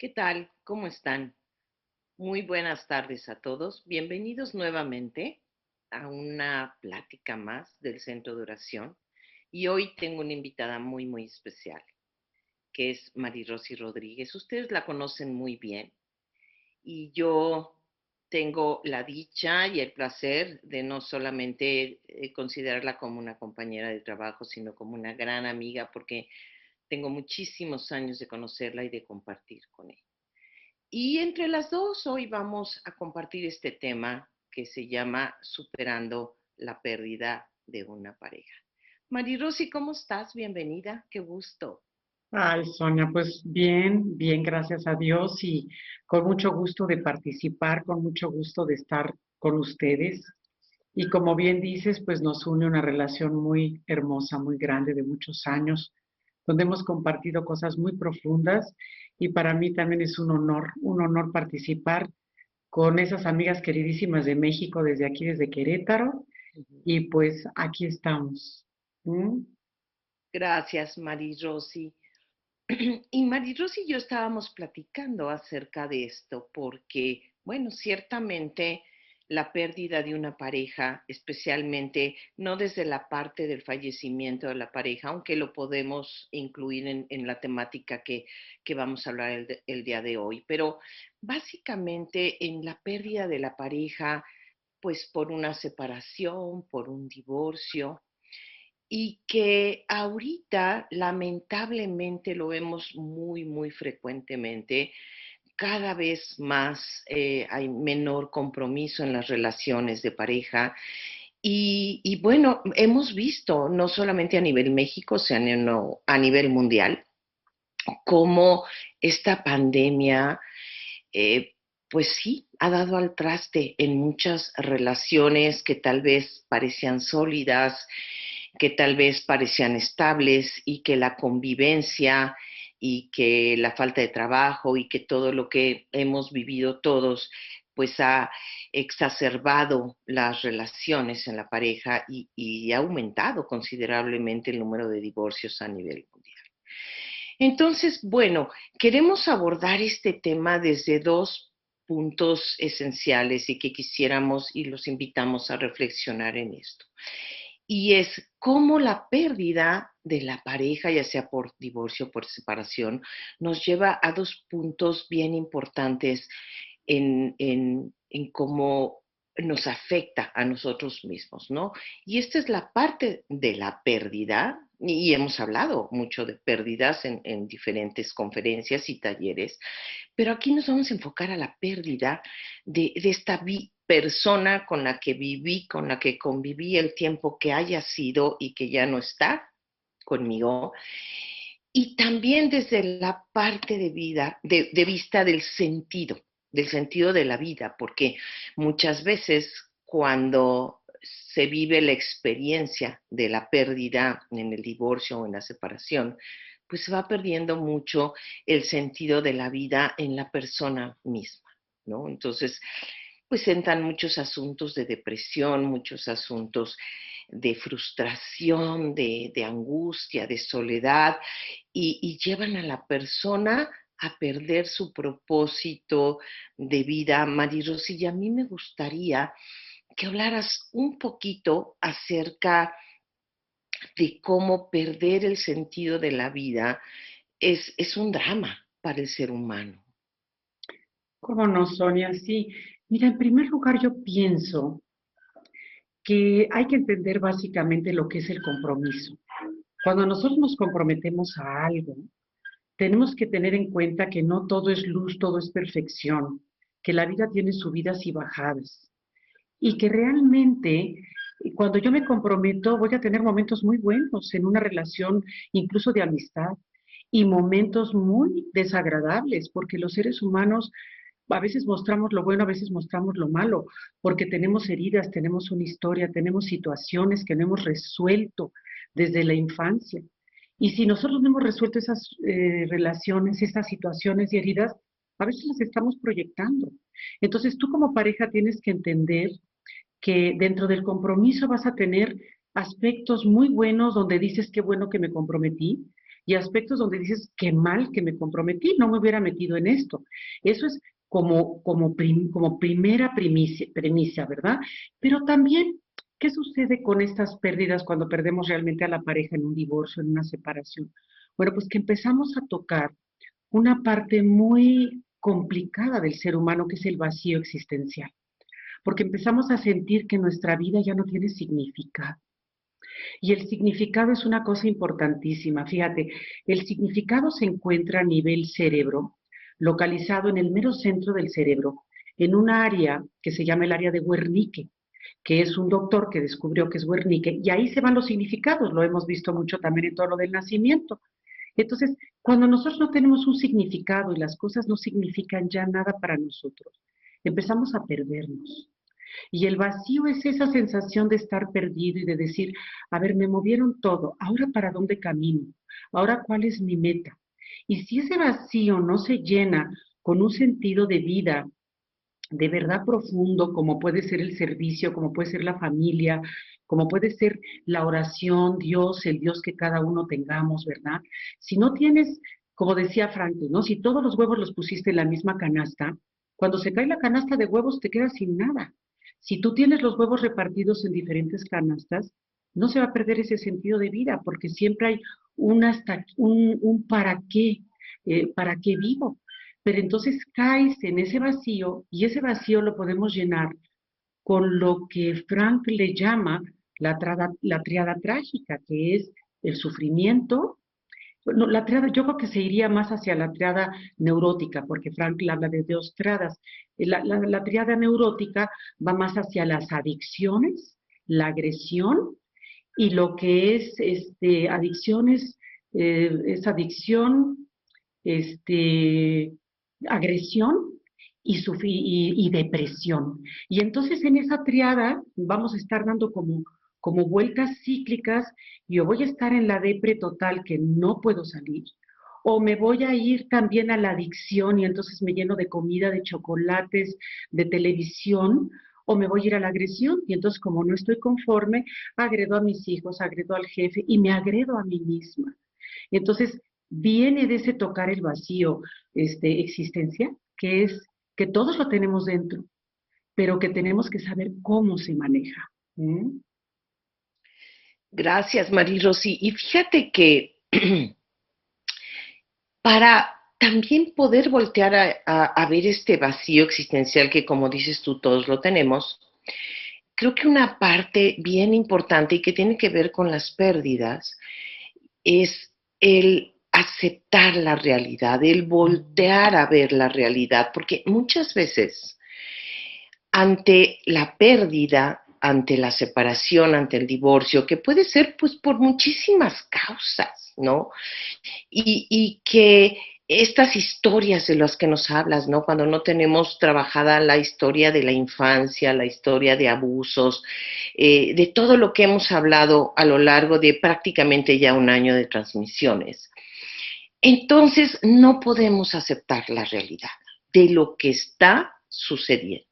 ¿Qué tal? ¿Cómo están? Muy buenas tardes a todos. Bienvenidos nuevamente a una plática más del Centro de Oración. Y hoy tengo una invitada muy especial, que es Marirosy Rodríguez. Ustedes la conocen muy bien y yo tengo la dicha y el placer de no solamente considerarla como una compañera de trabajo, sino como una gran amiga, porque tengo muchísimos años de conocerla y de compartir con ella. Y entre las dos hoy vamos a compartir este tema que se llama Superando la pérdida de una pareja. Marirosy, ¿cómo estás? Bienvenida, qué gusto. Ay, Sonia, pues bien, bien, gracias a Dios y con mucho gusto de participar, con mucho gusto de estar con ustedes. Y como bien dices, pues nos une una relación muy hermosa, muy grande, de muchos años, donde hemos compartido cosas muy profundas y para mí también es un honor participar con esas amigas queridísimas de México, desde aquí, desde Querétaro, y pues aquí estamos. ¿Mm? Gracias, Marirosy. Y Marirosy y yo estábamos platicando acerca de esto porque, bueno, ciertamente la pérdida de una pareja, especialmente no desde la parte del fallecimiento de la pareja, aunque lo podemos incluir en la temática que vamos a hablar el día de hoy, pero básicamente en la pérdida de la pareja, pues por una separación, por un divorcio, y que ahorita lamentablemente lo vemos muy frecuentemente. Cada vez más hay menor compromiso en las relaciones de pareja y bueno, hemos visto no solamente a nivel México, sino a nivel mundial, cómo esta pandemia, pues sí, ha dado al traste en muchas relaciones que tal vez parecían sólidas, que tal vez parecían estables y que la convivencia y que la falta de trabajo y que todo lo que hemos vivido todos pues ha exacerbado las relaciones en la pareja y ha aumentado considerablemente el número de divorcios a nivel mundial. Entonces, bueno, queremos abordar este tema desde dos puntos esenciales y que quisiéramos y los invitamos a reflexionar en esto. Y es cómo la pérdida de la pareja, ya sea por divorcio o por separación, nos lleva a dos puntos bien importantes en cómo nos afecta a nosotros mismos, ¿no? Y esta es la parte de la pérdida, y hemos hablado mucho de pérdidas en diferentes conferencias y talleres, pero aquí nos vamos a enfocar a la pérdida de esta persona con la que viví, con la que conviví el tiempo que haya sido y que ya no está conmigo. Y también desde la parte de vida, de vista del sentido de la vida, porque muchas veces cuando se vive la experiencia de la pérdida en el divorcio o en la separación, pues se va perdiendo mucho el sentido de la vida en la persona misma, ¿no? Entonces, pues entran muchos asuntos de depresión, muchos asuntos de frustración, de angustia, de soledad, y llevan a la persona a perder su propósito de vida. Marirosy, y a mí me gustaría que hablaras un poquito acerca de cómo perder el sentido de la vida es un drama para el ser humano. ¿Cómo no, Sonia? Sí. Mira, en primer lugar yo pienso que hay que entender básicamente lo que es el compromiso. Cuando nosotros nos comprometemos a algo, tenemos que tener en cuenta que no todo es luz, todo es perfección, que la vida tiene subidas y bajadas y que realmente cuando yo me comprometo voy a tener momentos muy buenos en una relación, incluso de amistad, y momentos muy desagradables, porque los seres humanos a veces mostramos lo bueno, a veces mostramos lo malo, porque tenemos heridas, tenemos una historia, tenemos situaciones que no hemos resuelto desde la infancia. Y si nosotros no hemos resuelto esas relaciones, esas situaciones y heridas, a veces las estamos proyectando. Entonces tú como pareja tienes que entender que dentro del compromiso vas a tener aspectos muy buenos donde dices qué bueno que me comprometí, y aspectos donde dices, qué mal que me comprometí, no me hubiera metido en esto. Eso es como primera premisa, ¿verdad? Pero también, ¿qué sucede con estas pérdidas cuando perdemos realmente a la pareja en un divorcio, en una separación? Bueno, pues que empezamos a tocar una parte muy complicada del ser humano, que es el vacío existencial, porque empezamos a sentir que nuestra vida ya no tiene significado. Y el significado es una cosa importantísima. Fíjate, el significado se encuentra a nivel cerebro, localizado en el mero centro del cerebro, en un área que se llama el área de Wernicke, que es un doctor que descubrió que es Wernicke, y ahí se van los significados, lo hemos visto mucho también en todo lo del nacimiento. Entonces, cuando nosotros no tenemos un significado y las cosas no significan ya nada para nosotros, empezamos a perdernos. Y el vacío es esa sensación de estar perdido y de decir, a ver, me movieron todo, ahora para dónde camino, ahora cuál es mi meta. Y si ese vacío no se llena con un sentido de vida de verdad profundo, como puede ser el servicio, como puede ser la familia, como puede ser la oración, Dios, el Dios que cada uno tengamos, ¿verdad? Si no tienes, como decía Franklin, ¿no? Si todos los huevos los pusiste en la misma canasta, cuando se cae la canasta de huevos te quedas sin nada. Si tú tienes los huevos repartidos en diferentes canastas, no se va a perder ese sentido de vida, porque siempre hay un para qué vivo. Pero entonces caes en ese vacío y ese vacío lo podemos llenar con lo que Frank le llama la triada trágica, que es el sufrimiento. No, la triada, yo creo que se iría más hacia la triada neurótica, porque Frank habla de dos triadas. La triada neurótica va más hacia las adicciones, la agresión y lo que es adicciones, es adicción, este, agresión y depresión. Y entonces en esa triada vamos a estar dando como vueltas cíclicas. Yo voy a estar en la depre total que no puedo salir, o me voy a ir también a la adicción y entonces me lleno de comida, de chocolates, de televisión, o me voy a ir a la agresión y entonces como no estoy conforme, agredo a mis hijos, agredo al jefe y me agredo a mí misma. Entonces, viene de ese tocar el vacío existencia, que es que todos lo tenemos dentro, pero que tenemos que saber cómo se maneja. ¿Mm? Gracias, María Rosy. Y fíjate que para también poder voltear a ver este vacío existencial que, como dices tú, todos lo tenemos, creo que una parte bien importante y que tiene que ver con las pérdidas es el aceptar la realidad, el voltear a ver la realidad, porque muchas veces ante la pérdida, ante la separación, ante el divorcio, que puede ser pues por muchísimas causas, ¿no? Y que estas historias de las que nos hablas, ¿no? Cuando no tenemos trabajada la historia de la infancia, la historia de abusos, de todo lo que hemos hablado a lo largo de prácticamente ya un año de transmisiones. Entonces no podemos aceptar la realidad de lo que está sucediendo.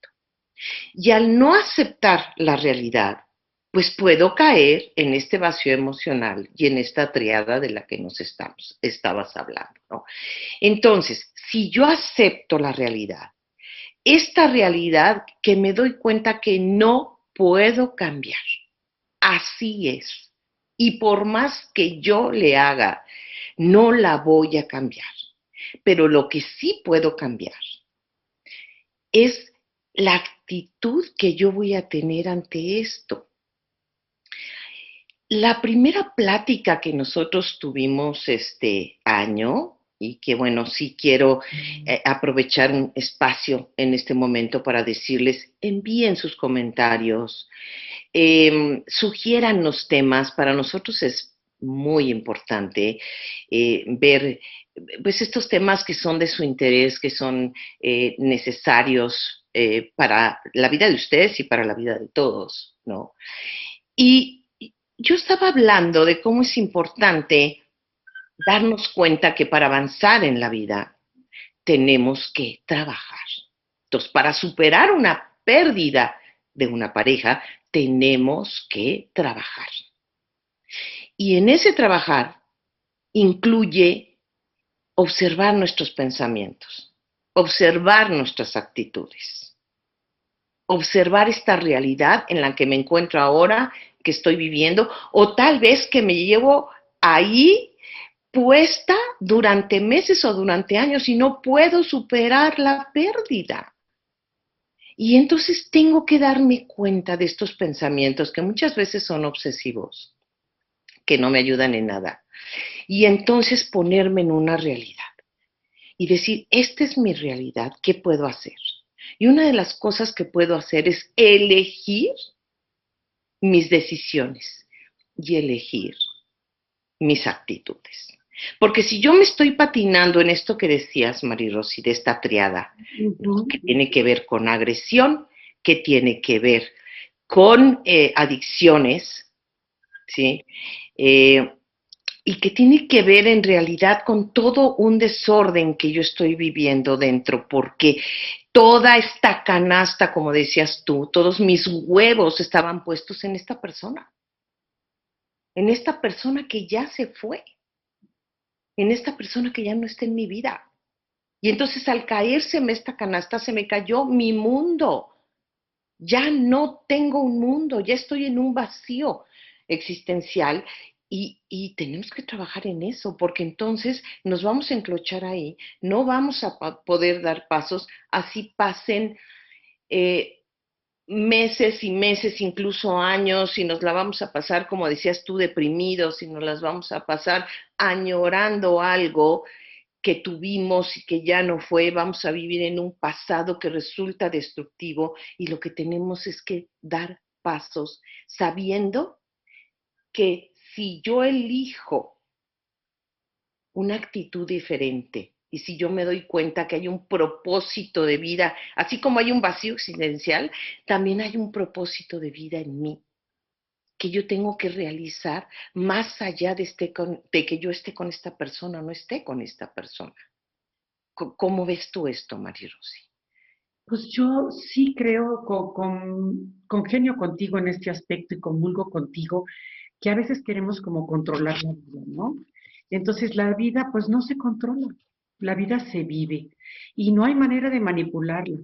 Y al no aceptar la realidad, pues puedo caer en este vacío emocional y en esta triada de la que estabas hablando, ¿no? Entonces, si yo acepto la realidad, esta realidad que me doy cuenta que no puedo cambiar, así es. Y por más que yo le haga, no la voy a cambiar. Pero lo que sí puedo cambiar es la actitud que yo voy a tener ante esto. La primera plática que nosotros tuvimos este año, y que bueno, sí quiero aprovechar un espacio en este momento para decirles, envíen sus comentarios, sugieran los temas, para nosotros es muy importante ver pues estos temas que son de su interés, que son necesarios para la vida de ustedes y para la vida de todos, ¿no? Y yo estaba hablando de cómo es importante darnos cuenta que para avanzar en la vida tenemos que trabajar. Entonces, para superar una pérdida de una pareja, tenemos que trabajar. Y en ese trabajar incluye observar nuestros pensamientos, observar nuestras actitudes, observar esta realidad en la que me encuentro ahora, que estoy viviendo, o tal vez que me llevo ahí puesta durante meses o durante años y no puedo superar la pérdida. Y entonces tengo que darme cuenta de estos pensamientos que muchas veces son obsesivos, que no me ayudan en nada. Y entonces ponerme en una realidad y decir, esta es mi realidad, ¿qué puedo hacer? Y una de las cosas que puedo hacer es elegir mis decisiones y elegir mis actitudes. Porque si yo me estoy patinando en esto que decías, Marirossi, de esta triada, ¿no? Que tiene que ver con agresión, que tiene que ver con adicciones, ¿sí? Eh, y que tiene que ver en realidad con todo un desorden que yo estoy viviendo dentro, porque toda esta canasta, como decías tú, todos mis huevos estaban puestos en esta persona que ya se fue, en esta persona que ya no está en mi vida. Y entonces al caérseme esta canasta se me cayó mi mundo. Ya no tengo un mundo, ya estoy en un vacío existencial y tenemos que trabajar en eso, porque entonces nos vamos a enclochar ahí, no vamos a poder dar pasos, así pasen eh, meses y meses, incluso años, y nos la vamos a pasar, como decías tú, deprimidos, y nos las vamos a pasar añorando algo que tuvimos y que ya no fue, vamos a vivir en un pasado que resulta destructivo y lo que tenemos es que dar pasos sabiendo que si yo elijo una actitud diferente y si yo me doy cuenta que hay un propósito de vida, así como hay un vacío existencial, también hay un propósito de vida en mí que yo tengo que realizar más allá de que yo esté con esta persona o no esté con esta persona. ¿Cómo ves tú esto, Marirossi? Pues yo sí creo, congenio contigo en este aspecto y comulgo contigo, que a veces queremos como controlar la vida, ¿no? Entonces la vida pues no se controla, la vida se vive y no hay manera de manipularla.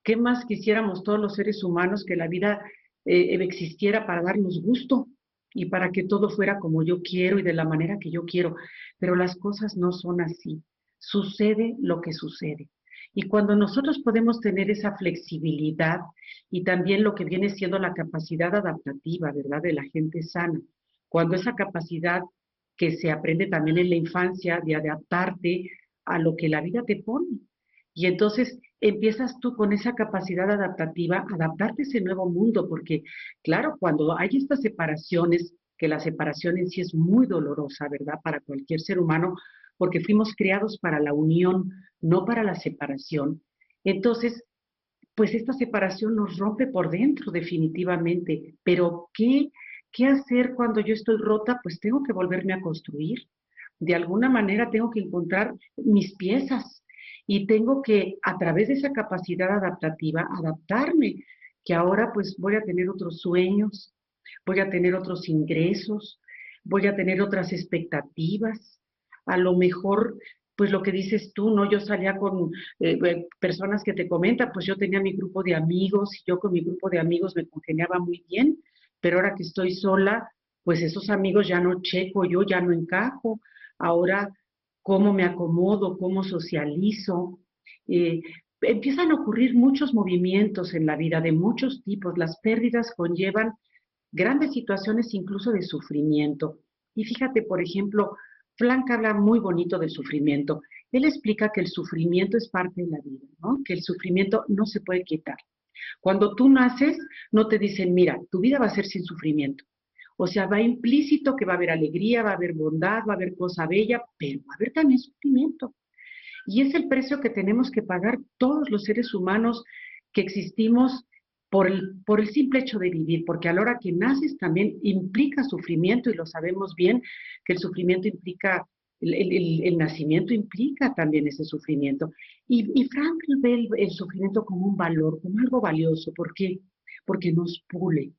¿Qué más quisiéramos todos los seres humanos que la vida existiera para darnos gusto y para que todo fuera como yo quiero y de la manera que yo quiero? Pero las cosas no son así. Sucede lo que sucede. Y cuando nosotros podemos tener esa flexibilidad y también lo que viene siendo la capacidad adaptativa, ¿verdad?, de la gente sana, cuando esa capacidad que se aprende también en la infancia de adaptarte a lo que la vida te pone. Y entonces empiezas tú con esa capacidad adaptativa, a adaptarte a ese nuevo mundo, porque claro, cuando hay estas separaciones, que la separación en sí es muy dolorosa, ¿verdad?, para cualquier ser humano, porque fuimos creados para la unión, no para la separación. Entonces, pues esta separación nos rompe por dentro definitivamente, pero ¿qué hacer cuando yo estoy rota? Pues tengo que volverme a construir. De alguna manera tengo que encontrar mis piezas y tengo que, a través de esa capacidad adaptativa, adaptarme, que ahora pues voy a tener otros sueños, voy a tener otros ingresos, voy a tener otras expectativas. A lo mejor, pues lo que dices tú, ¿no? Yo salía con personas que te comentan, pues yo tenía mi grupo de amigos y yo con mi grupo de amigos me congeniaba muy bien, pero ahora que estoy sola, pues esos amigos ya no checo, yo ya no encajo. Ahora, ¿cómo me acomodo? ¿Cómo socializo? Eh, Empiezan a ocurrir muchos movimientos en la vida de muchos tipos. Las pérdidas conllevan grandes situaciones incluso de sufrimiento. Y fíjate, por ejemplo, Frank habla muy bonito del sufrimiento. Él explica que el sufrimiento es parte de la vida, ¿no? Que el sufrimiento no se puede quitar. Cuando tú naces, no te dicen, mira, tu vida va a ser sin sufrimiento. O sea, va implícito que va a haber alegría, va a haber bondad, va a haber cosa bella, pero va a haber también sufrimiento. Y es el precio que tenemos que pagar todos los seres humanos que existimos por el simple hecho de vivir, porque a la hora que naces también implica sufrimiento y lo sabemos bien, que el sufrimiento implica, el nacimiento implica también ese sufrimiento. Y Frankl ve el sufrimiento como un valor, como algo valioso. ¿Por qué? Porque nos pule.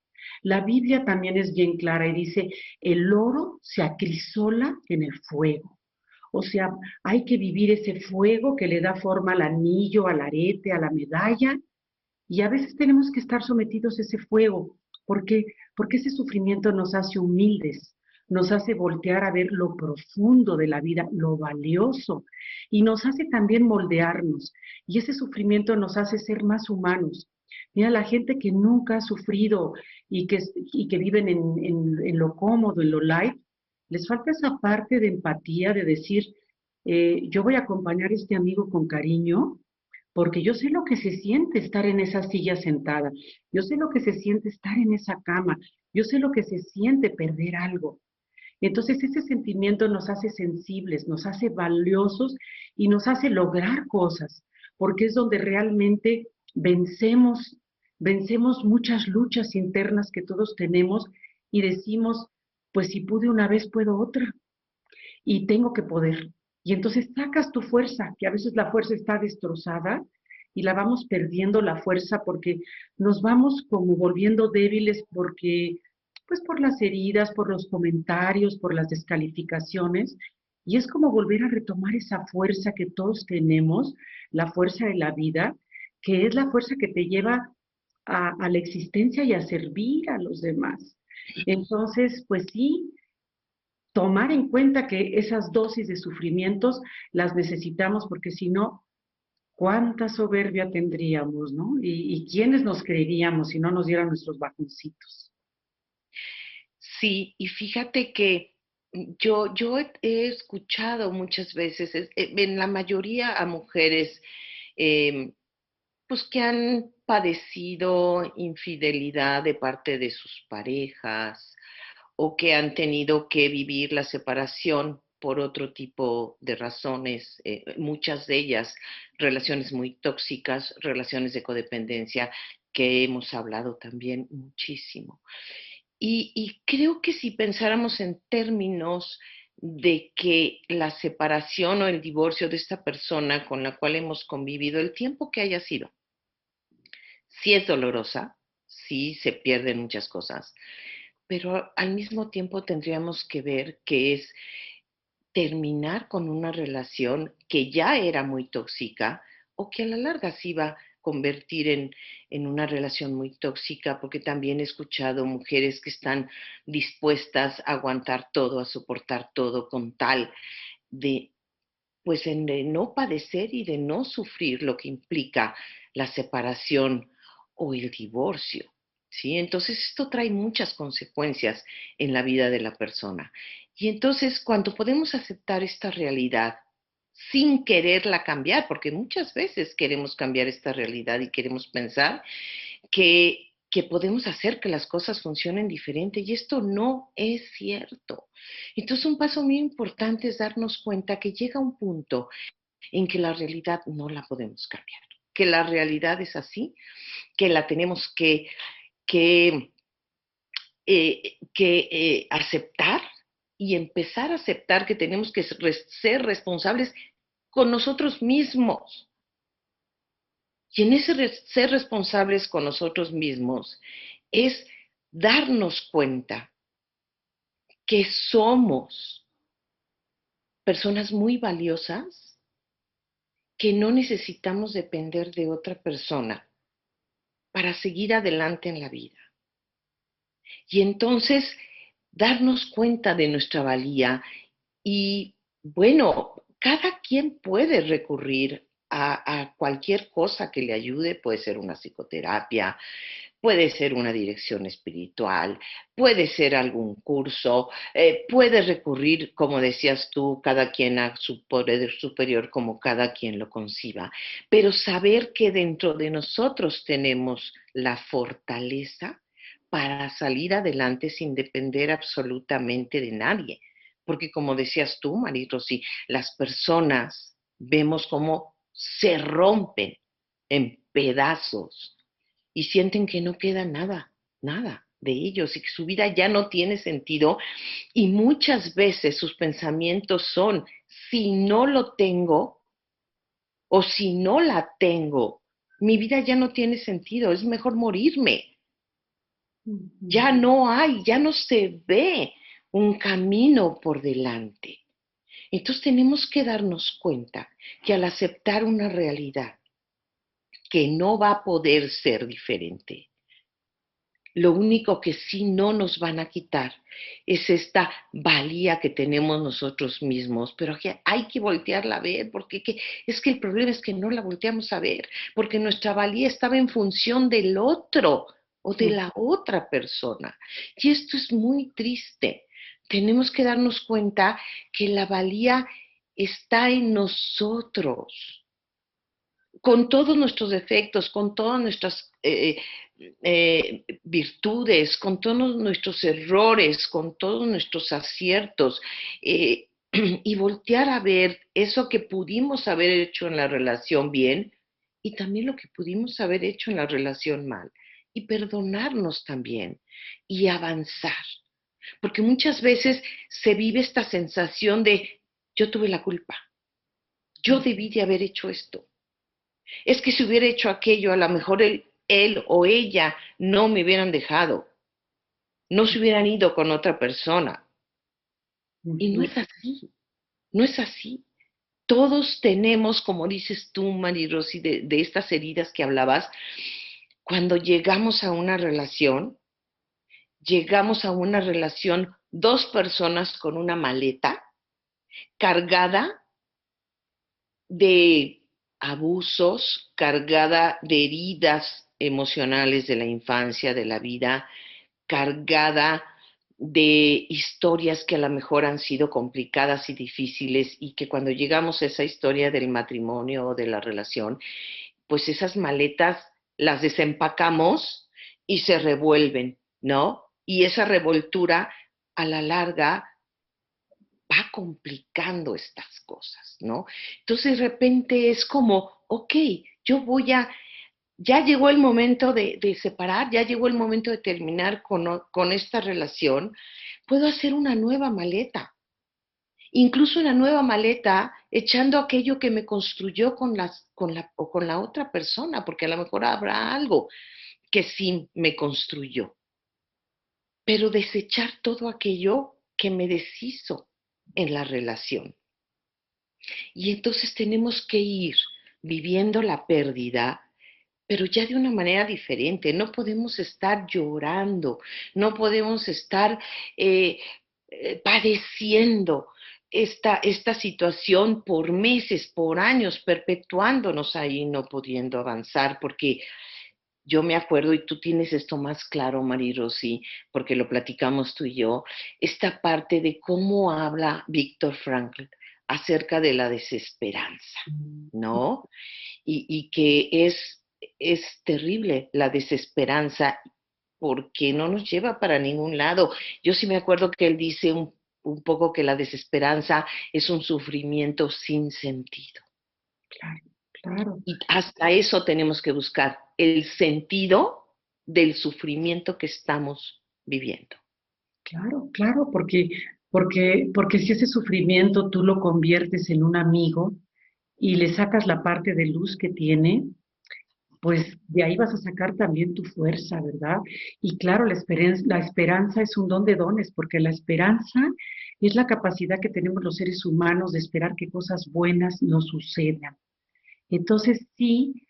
La Biblia también es bien clara y dice, el oro se acrisola en el fuego. O sea, hay que vivir ese fuego que le da forma al anillo, al arete, a la medalla, y a veces tenemos que estar sometidos a ese fuego. ¿Por qué? Porque ese sufrimiento nos hace humildes, nos hace voltear a ver lo profundo de la vida, lo valioso, y nos hace también moldearnos. Y ese sufrimiento nos hace ser más humanos. Mira, la gente que nunca ha sufrido y que viven en lo cómodo, en lo light, les falta esa parte de empatía, de decir, yo voy a acompañar a este amigo con cariño, porque yo sé lo que se siente estar en esa silla sentada, yo sé lo que se siente estar en esa cama, yo sé lo que se siente perder algo. Entonces ese sentimiento nos hace sensibles, nos hace valiosos y nos hace lograr cosas, porque es donde realmente vencemos muchas luchas internas que todos tenemos y decimos, pues si pude una vez, puedo otra y tengo que poder. Y entonces sacas tu fuerza, que a veces la fuerza está destrozada y la vamos perdiendo la fuerza porque nos vamos como volviendo débiles porque, pues por las heridas, por los comentarios, por las descalificaciones. Y es como volver a retomar esa fuerza que todos tenemos, la fuerza de la vida, que es la fuerza que te lleva a la existencia y a servir a los demás. Entonces, pues sí, tomar en cuenta que esas dosis de sufrimientos las necesitamos porque si no, cuánta soberbia tendríamos, ¿no? Y quiénes nos creeríamos si no nos dieran nuestros bajoncitos. Sí, y fíjate que yo he escuchado muchas veces, en la mayoría a mujeres, em, pues que han padecido infidelidad de parte de sus parejas o que han tenido que vivir la separación por otro tipo de razones, muchas de ellas relaciones muy tóxicas, relaciones de codependencia, que hemos hablado también muchísimo. Y creo que si pensáramos en términos de que la separación o el divorcio de esta persona con la cual hemos convivido, el tiempo que haya sido, sí es dolorosa, sí se pierden muchas cosas, pero al mismo tiempo tendríamos que ver que es terminar con una relación que ya era muy tóxica o que a la larga se iba a convertir en una relación muy tóxica, porque también he escuchado mujeres que están dispuestas a aguantar todo, a soportar todo con tal de, pues, de no padecer y de no sufrir lo que implica la separación o el divorcio. ¿Sí? Entonces esto trae muchas consecuencias en la vida de la persona. Y entonces cuando podemos aceptar esta realidad sin quererla cambiar, porque muchas veces queremos cambiar esta realidad y queremos pensar que podemos hacer que las cosas funcionen diferente y esto no es cierto. Entonces un paso muy importante es darnos cuenta que llega un punto en que la realidad no la podemos cambiar, que la realidad es así, que la tenemos que, aceptar y empezar a aceptar que tenemos que ser responsables con nosotros mismos. Y en ese ser responsables con nosotros mismos es darnos cuenta que somos personas muy valiosas, que no necesitamos depender de otra persona para seguir adelante en la vida. Y entonces darnos cuenta de nuestra valía y, bueno, cada quien puede recurrir a cualquier cosa que le ayude, puede ser una psicoterapia, puede ser una dirección espiritual, puede ser algún curso, puede recurrir, como decías tú, cada quien a su poder superior como cada quien lo conciba, pero saber que dentro de nosotros tenemos la fortaleza para salir adelante sin depender absolutamente de nadie. Porque como decías tú, María-Rosy, las personas vemos cómo se rompen en pedazos y sienten que no queda nada, nada de ellos y que su vida ya no tiene sentido y muchas veces sus pensamientos son, si no lo tengo o si no la tengo, mi vida ya no tiene sentido, es mejor morirme. Ya no hay, ya no se ve un camino por delante. Entonces tenemos que darnos cuenta que al aceptar una realidad que no va a poder ser diferente, lo único que sí no nos van a quitar es esta valía que tenemos nosotros mismos, pero que hay que voltearla a ver, porque es que el problema es que no la volteamos a ver, porque nuestra valía estaba en función del otro o de la otra persona. Y esto es muy triste. Tenemos que darnos cuenta que la valía está en nosotros, con todos nuestros defectos, con todas nuestras virtudes, con todos nuestros errores, con todos nuestros aciertos, y voltear a ver eso que pudimos haber hecho en la relación bien y también lo que pudimos haber hecho en la relación mal, y perdonarnos también y avanzar. Porque muchas veces se vive esta sensación de yo tuve la culpa, yo debí de haber hecho esto, es que si hubiera hecho aquello, a lo mejor él o ella no me hubieran dejado, no se hubieran ido con otra persona. Y no Ujú. es así, no es así. Todos tenemos, como dices tú, Mari Rosy, de estas heridas que hablabas, cuando llegamos a una relación, dos personas con una maleta cargada de abusos, cargada de heridas emocionales de la infancia, de la vida, cargada de historias que a lo mejor han sido complicadas y difíciles y que cuando llegamos a esa historia del matrimonio o de la relación, pues esas maletas las desempacamos y se revuelven, ¿no? Y esa revoltura a la larga va complicando estas cosas, ¿no? Entonces de repente es como, ok, yo voy a, ya llegó el momento de separar, ya llegó el momento de terminar con esta relación, puedo hacer una nueva maleta, incluso una nueva maleta echando aquello que me construyó con la otra persona, porque a lo mejor habrá algo que sí me construyó, pero desechar todo aquello que me deshizo en la relación. Y entonces tenemos que ir viviendo la pérdida, pero ya de una manera diferente. No podemos estar llorando, no podemos estar eh, padeciendo esta situación por meses, por años, perpetuándonos ahí, no pudiendo avanzar, porque yo me acuerdo, y tú tienes esto más claro, Mari Rosy, porque lo platicamos tú y yo, esta parte de cómo habla Víctor Frankl acerca de la desesperanza, ¿no? Y que es terrible la desesperanza porque no nos lleva para ningún lado. Yo sí me acuerdo que él dice un poco que la desesperanza es un sufrimiento sin sentido. Claro, claro, Y hasta eso tenemos que buscar el sentido del sufrimiento que estamos viviendo. claro, claro, porque si ese sufrimiento tú lo conviertes en un amigo y le sacas la parte de luz que tiene, pues de ahí vas a sacar también tu fuerza, ¿verdad? Y claro, la esperanza es un don de dones, porque la esperanza es la capacidad que tenemos los seres humanos de esperar que cosas buenas nos sucedan. Entonces, sí,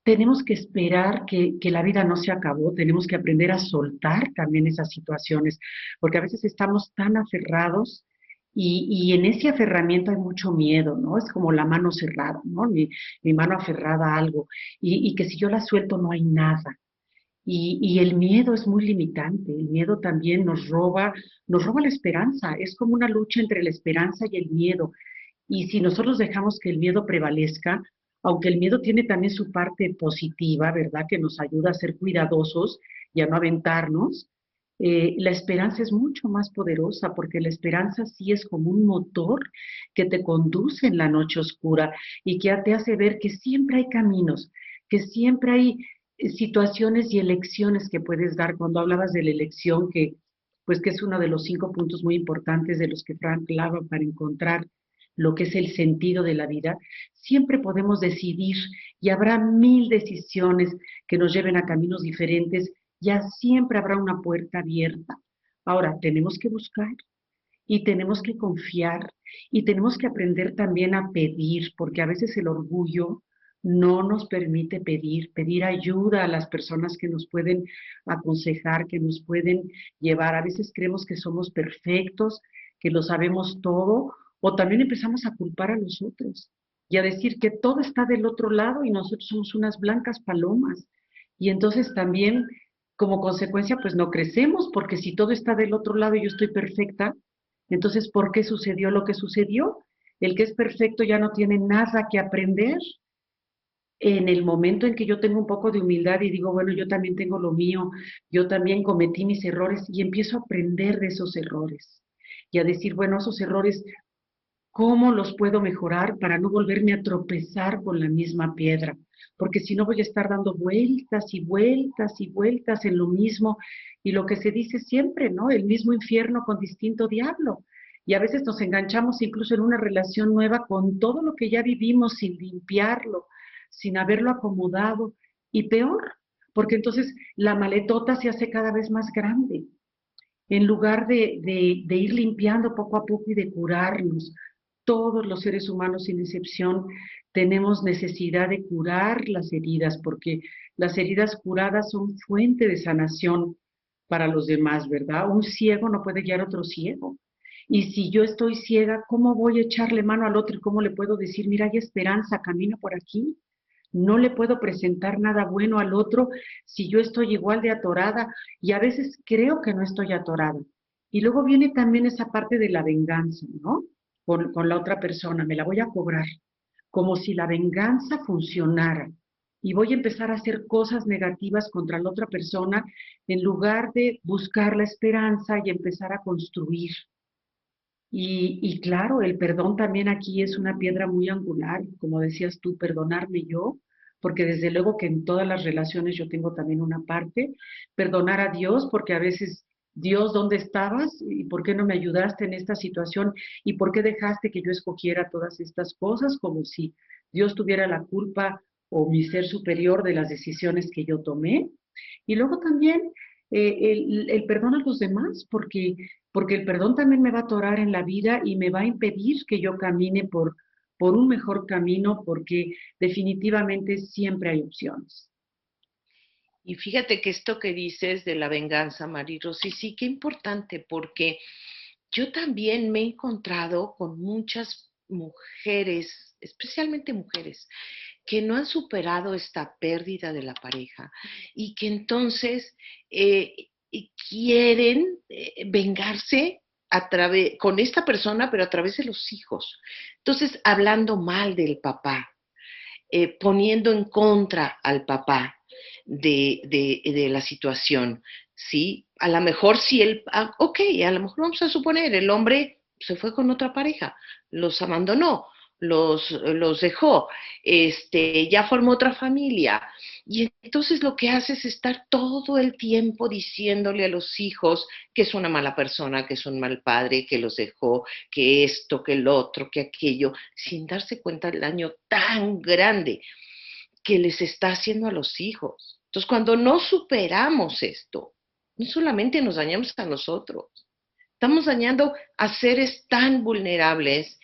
tenemos que esperar que la vida no se acabó, tenemos que aprender a soltar también esas situaciones, porque a veces estamos tan aferrados y en ese aferramiento hay mucho miedo, ¿no? Es como la mano cerrada, ¿no? Mi mano aferrada a algo y que si yo la suelto no hay nada. Y el miedo es muy limitante, el miedo también nos roba la esperanza, es como una lucha entre la esperanza y el miedo. Y si nosotros dejamos que el miedo prevalezca, aunque el miedo tiene también su parte positiva, ¿verdad? Que nos ayuda a ser cuidadosos y a no aventarnos, la esperanza es mucho más poderosa porque la esperanza sí es como un motor que te conduce en la noche oscura y que te hace ver que siempre hay caminos, que siempre hay situaciones y elecciones que puedes dar. Cuando hablabas de la elección, que pues que es uno de los 5 puntos muy importantes de los que Frank hablaba para encontrar lo que es el sentido de la vida, siempre podemos decidir y habrá mil decisiones que nos lleven a caminos diferentes, ya siempre habrá una puerta abierta. Ahora, tenemos que buscar y tenemos que confiar y tenemos que aprender también a pedir, porque a veces el orgullo no nos permite pedir ayuda a las personas que nos pueden aconsejar, que nos pueden llevar. A veces creemos que somos perfectos, que lo sabemos todo, o también empezamos a culpar a los otros y a decir que todo está del otro lado y nosotros somos unas blancas palomas. Y entonces también, como consecuencia, pues no crecemos, porque si todo está del otro lado y yo estoy perfecta, entonces, ¿por qué sucedió lo que sucedió? El que es perfecto ya no tiene nada que aprender. En el momento en que yo tengo un poco de humildad y digo, bueno, yo también tengo lo mío, yo también cometí mis errores y empiezo a aprender de esos errores y a decir, bueno, esos errores, ¿cómo los puedo mejorar para no volverme a tropezar con la misma piedra? Porque si no voy a estar dando vueltas y vueltas y vueltas en lo mismo y lo que se dice siempre, ¿no? El mismo infierno con distinto diablo. Y a veces nos enganchamos incluso en una relación nueva con todo lo que ya vivimos sin limpiarlo, sin haberlo acomodado. Y peor, porque entonces la maletota se hace cada vez más grande en lugar de ir limpiando poco a poco y de curarnos. Todos los seres humanos, sin excepción, tenemos necesidad de curar las heridas, porque las heridas curadas son fuente de sanación para los demás, ¿verdad? Un ciego no puede guiar a otro ciego. Y si yo estoy ciega, ¿cómo voy a echarle mano al otro y cómo le puedo decir, mira, hay esperanza, camina por aquí? No le puedo presentar nada bueno al otro si yo estoy igual de atorada y a veces creo que no estoy atorada. Y luego viene también esa parte de la venganza, ¿no? Con la otra persona, me la voy a cobrar, como si la venganza funcionara. Y voy a empezar a hacer cosas negativas contra la otra persona en lugar de buscar la esperanza y empezar a construir. Y claro, el perdón también aquí es una piedra muy angular, como decías tú, perdonarme yo, porque desde luego que en todas las relaciones yo tengo también una parte, perdonar a Dios, porque a veces, Dios, ¿dónde estabas? ¿Y por qué no me ayudaste en esta situación? ¿Y por qué dejaste que yo escogiera todas estas cosas? Como si Dios tuviera la culpa o mi ser superior de las decisiones que yo tomé. Y luego también el perdón a los demás, porque el perdón también me va a atorar en la vida y me va a impedir que yo camine por un mejor camino, porque definitivamente siempre hay opciones. Y fíjate que esto que dices de la venganza, Marirosy, sí, qué importante, porque yo también me he encontrado con muchas mujeres, especialmente mujeres, que no han superado esta pérdida de la pareja y que entonces quieren vengarse con esta persona, pero a través de los hijos. Entonces, hablando mal del papá, poniendo en contra al papá de la situación, ¿sí? A lo mejor si él, ok, a lo mejor vamos a suponer, el hombre se fue con otra pareja, los abandonó, los dejó, ya formó otra familia. Y entonces lo que hace es estar todo el tiempo diciéndole a los hijos que es una mala persona, que es un mal padre, que los dejó, que esto, que el otro, que aquello, sin darse cuenta del daño tan grande que les está haciendo a los hijos. Entonces, cuando no superamos esto, no solamente nos dañamos a nosotros, estamos dañando a seres tan vulnerables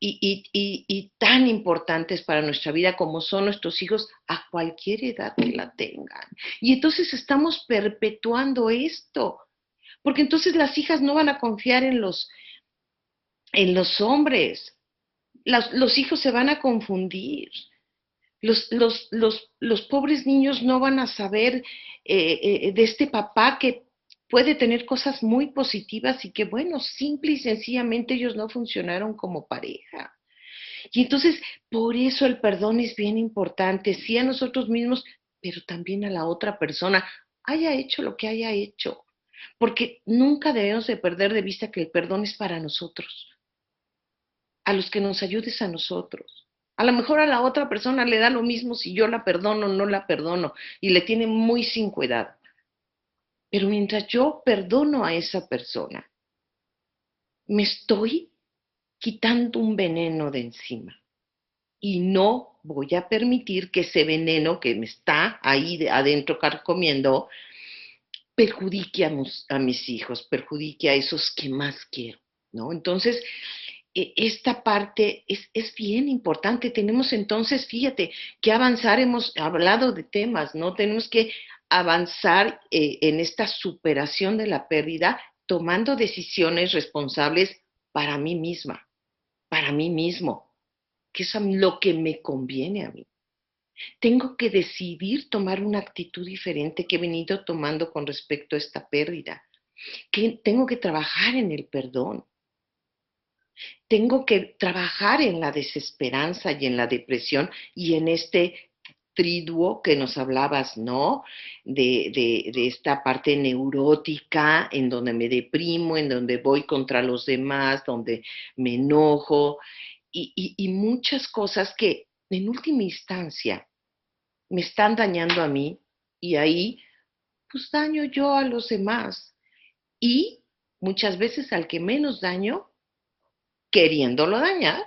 y tan importantes para nuestra vida como son nuestros hijos a cualquier edad que la tengan. Y entonces estamos perpetuando esto, porque entonces las hijas no van a confiar en los hombres, los hijos se van a confundir. Los pobres niños no van a saber de este papá que puede tener cosas muy positivas y que, bueno, simple y sencillamente ellos no funcionaron como pareja. Y entonces, por eso el perdón es bien importante, sí a nosotros mismos, pero también a la otra persona, haya hecho lo que haya hecho. Porque nunca debemos de perder de vista que el perdón es para nosotros, a los que nos ayudes a nosotros. A lo mejor a la otra persona le da lo mismo si yo la perdono o no la perdono y le tiene muy sin cuidado. Pero mientras yo perdono a esa persona, me estoy quitando un veneno de encima y no voy a permitir que ese veneno que me está ahí adentro carcomiendo perjudique a mis hijos, perjudique a esos que más quiero. ¿no? Entonces, esta parte es bien importante. Tenemos entonces, fíjate, que avanzar, hemos hablado de temas, ¿no? Tenemos que avanzar en esta superación de la pérdida, tomando decisiones responsables para mí misma, para mí mismo, que es lo que me conviene a mí. Tengo que decidir tomar una actitud diferente que he venido tomando con respecto a esta pérdida, que tengo que trabajar en el perdón, tengo que trabajar en la desesperanza y en la depresión y en este triduo que nos hablabas, ¿no? De esta parte neurótica en donde me deprimo, en donde voy contra los demás, donde me enojo y muchas cosas que en última instancia me están dañando a mí y ahí pues daño yo a los demás y muchas veces al que menos daño queriéndolo dañar,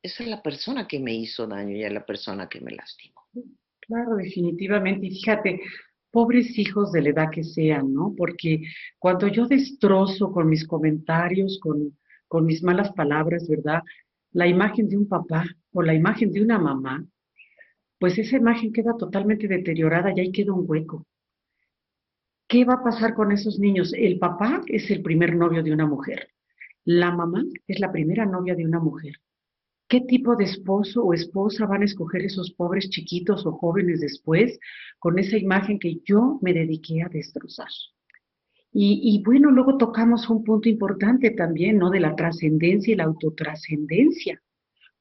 esa es la persona que me hizo daño y es la persona que me lastimó. Claro, definitivamente. Y fíjate, pobres hijos de la edad que sean, ¿no? Porque cuando yo destrozo con mis comentarios, con mis malas palabras, ¿verdad? La imagen de un papá o la imagen de una mamá, pues esa imagen queda totalmente deteriorada y ahí queda un hueco. ¿Qué va a pasar con esos niños? El papá es el primer novio de una mujer. La mamá es la primera novia de una mujer. ¿Qué tipo de esposo o esposa van a escoger esos pobres chiquitos o jóvenes después con esa imagen que yo me dediqué a destrozar? Y bueno, luego tocamos un punto importante también, ¿no? De la trascendencia y la autotrascendencia.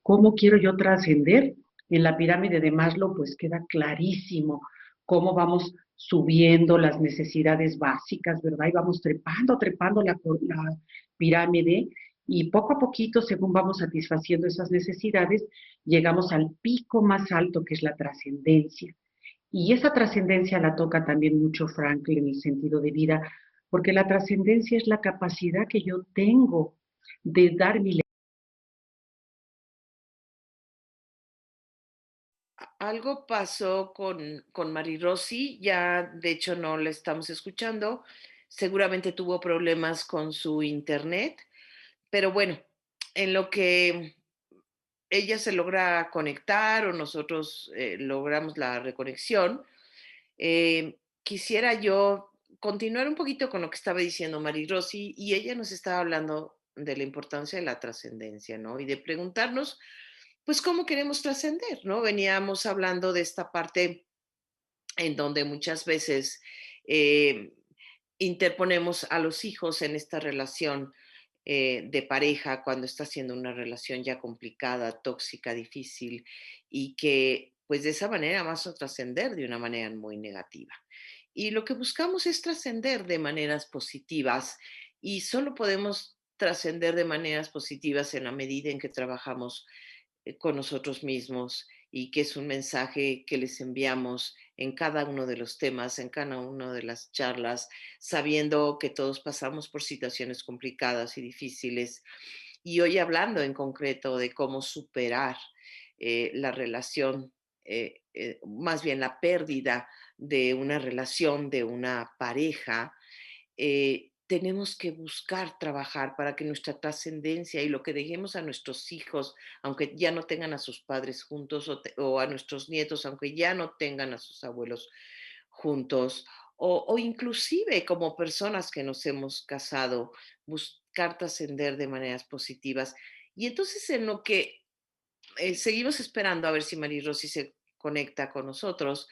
¿Cómo quiero yo trascender? En la pirámide de Maslow, pues queda clarísimo cómo vamos subiendo las necesidades básicas, ¿verdad? Y vamos trepando, trepando la pirámide y poco a poquito, según vamos satisfaciendo esas necesidades, llegamos al pico más alto que es la trascendencia. Y esa trascendencia la toca también mucho Frankl en el sentido de vida, porque la trascendencia es la capacidad que yo tengo de dar mi Algo pasó con Mari Rossi, ya de hecho no la estamos escuchando, seguramente tuvo problemas con su internet, pero bueno, en lo que ella se logra conectar o nosotros logramos la reconexión, quisiera yo continuar un poquito con lo que estaba diciendo Mari Rossi y ella nos estaba hablando de la importancia de la trascendencia, ¿no? Y de preguntarnos, pues, ¿cómo queremos trascender, no? Veníamos hablando de esta parte en donde muchas veces eh, interponemos a los hijos en esta relación de pareja cuando está siendo una relación ya complicada, tóxica, difícil y que pues de esa manera vas a trascender de una manera muy negativa. Y lo que buscamos es trascender de maneras positivas y solo podemos trascender de maneras positivas en la medida en que trabajamos con nosotros mismos y que es un mensaje que les enviamos en cada uno de los temas, en cada una de las charlas, sabiendo que todos pasamos por situaciones complicadas y difíciles. Y hoy hablando en concreto de cómo superar la relación, más bien la pérdida de una relación, de una pareja, tenemos que buscar trabajar para que nuestra trascendencia y lo que dejemos a nuestros hijos, aunque ya no tengan a sus padres juntos, o a nuestros nietos, aunque ya no tengan a sus abuelos juntos, o inclusive como personas que nos hemos casado, buscar trascender de maneras positivas. Y entonces en lo que seguimos esperando a ver si Mary Rosy se conecta con nosotros.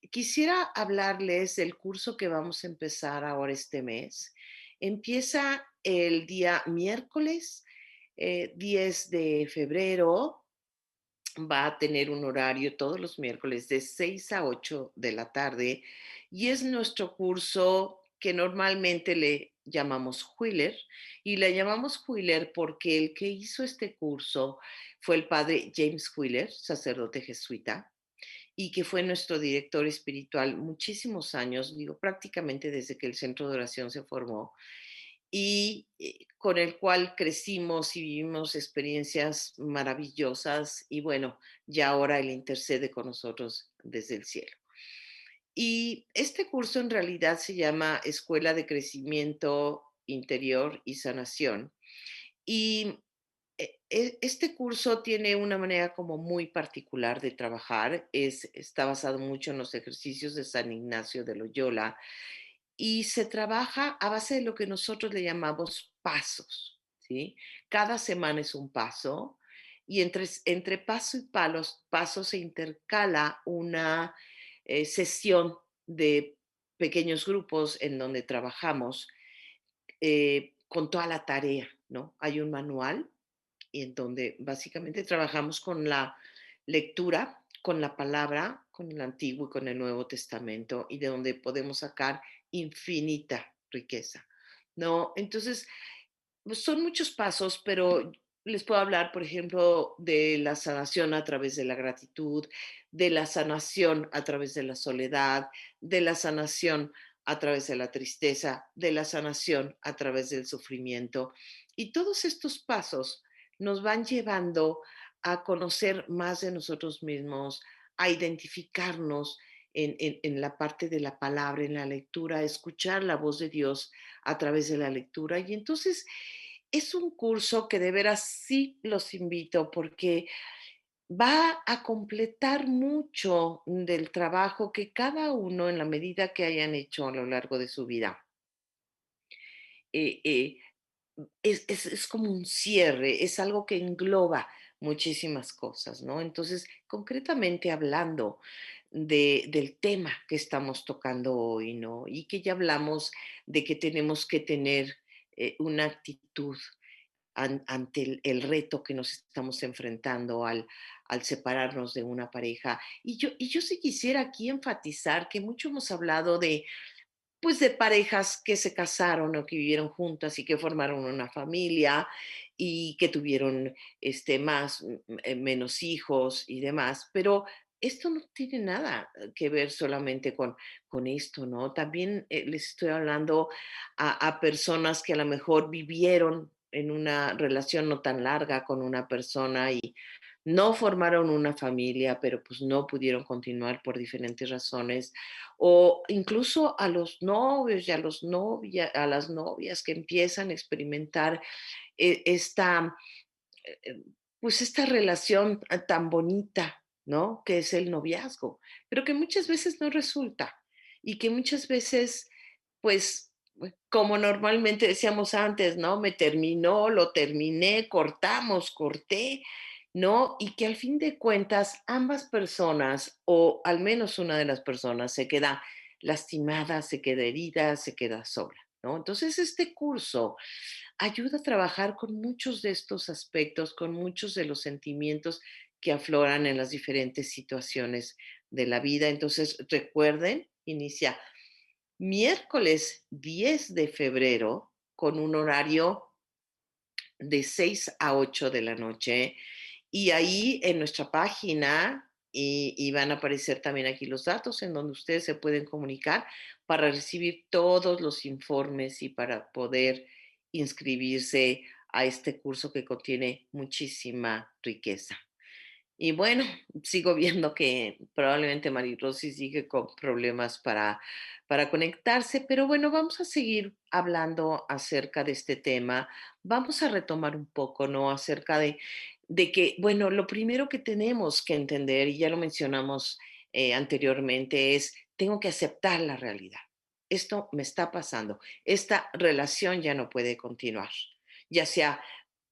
Quisiera hablarles del curso que vamos a empezar ahora este mes. Empieza el día miércoles 10 de febrero. Va a tener un horario todos los miércoles de 6 a 8 de la tarde y es nuestro curso que normalmente le llamamos Wheeler y le llamamos Wheeler porque el que hizo este curso fue el padre James Wheeler, sacerdote jesuita, y que fue nuestro director espiritual muchísimos años, digo prácticamente desde que el centro de oración se formó y con el cual crecimos y vivimos experiencias maravillosas y bueno, ya ahora Él intercede con nosotros desde el cielo. Y este curso en realidad se llama Escuela de Crecimiento Interior y Sanación Y este curso tiene una manera como muy particular de trabajar, está basado mucho en los ejercicios de San Ignacio de Loyola y se trabaja a base de lo que nosotros le llamamos pasos, ¿sí? Cada semana es un paso y entre paso y paso se intercala una sesión de pequeños grupos en donde trabajamos con toda la tarea, ¿no? Hay un manual y en donde básicamente trabajamos con la lectura, con la palabra, con el Antiguo y con el Nuevo Testamento, y de donde podemos sacar infinita riqueza, ¿no? Entonces, pues son muchos pasos, pero les puedo hablar, por ejemplo, de la sanación a través de la gratitud, de la sanación a través de la soledad, de la sanación a través de la tristeza, de la sanación a través del sufrimiento. Y todos estos pasos nos van llevando a conocer más de nosotros mismos, a identificarnos en la parte de la palabra, en la lectura, a escuchar la voz de Dios a través de la lectura. Y entonces es un curso que de veras sí los invito porque va a completar mucho del trabajo que cada uno, en la medida que hayan hecho a lo largo de su vida, eh, eh, es como un cierre, es algo que engloba muchísimas cosas, ¿no? Entonces, concretamente hablando del tema que estamos tocando hoy, ¿no? Y que ya hablamos de que tenemos que tener una actitud ante el reto que nos estamos enfrentando al separarnos de una pareja. Y yo sí quisiera aquí enfatizar que mucho hemos hablado de, pues, de parejas que se casaron o que vivieron juntas y que formaron una familia y que tuvieron menos hijos y demás, pero esto no tiene nada que ver solamente con esto, ¿no? También les estoy hablando a personas que a lo mejor vivieron en una relación no tan larga con una persona y no formaron una familia, pero pues no pudieron continuar por diferentes razones, o incluso a los novios y a las novias que empiezan a experimentar esta, eh, pues esta relación tan bonita, ¿no? Que es el noviazgo, pero que muchas veces no resulta y que muchas veces, pues, como normalmente decíamos antes, ¿no? Me terminó, lo terminé, cortamos, corté, ¿no? Y que al fin de cuentas ambas personas, o al menos una de las personas, se queda lastimada, se queda herida, se queda sola, ¿no? Entonces, este curso ayuda a trabajar con muchos de estos aspectos, con muchos de los sentimientos que afloran en las diferentes situaciones de la vida. Entonces, recuerden, inicia miércoles 10 de febrero con un horario de 6 a 8 de la noche. Y ahí en nuestra página, y van a aparecer también aquí los datos en donde ustedes se pueden comunicar para recibir todos los informes y para poder inscribirse a este curso que contiene muchísima riqueza. Y bueno, sigo viendo que probablemente Marirosy sigue con problemas para conectarse, pero bueno, vamos a seguir hablando acerca de este tema. Vamos a retomar un poco, ¿no? Acerca de que, bueno, lo primero que tenemos que entender, y ya lo mencionamos anteriormente, es tengo que aceptar la realidad. Esto me está pasando. Esta relación ya no puede continuar, ya sea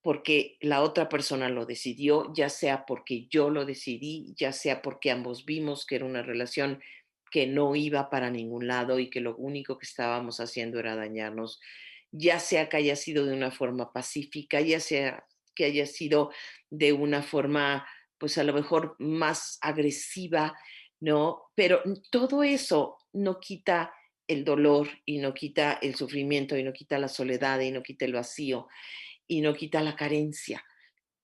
porque la otra persona lo decidió, ya sea porque yo lo decidí, ya sea porque ambos vimos que era una relación que no iba para ningún lado y que lo único que estábamos haciendo era dañarnos, ya sea que haya sido de una forma pacífica, ya sea que haya sido de una forma, pues a lo mejor más agresiva, ¿no? Pero todo eso no quita el dolor y no quita el sufrimiento y no quita la soledad y no quita el vacío y no quita la carencia.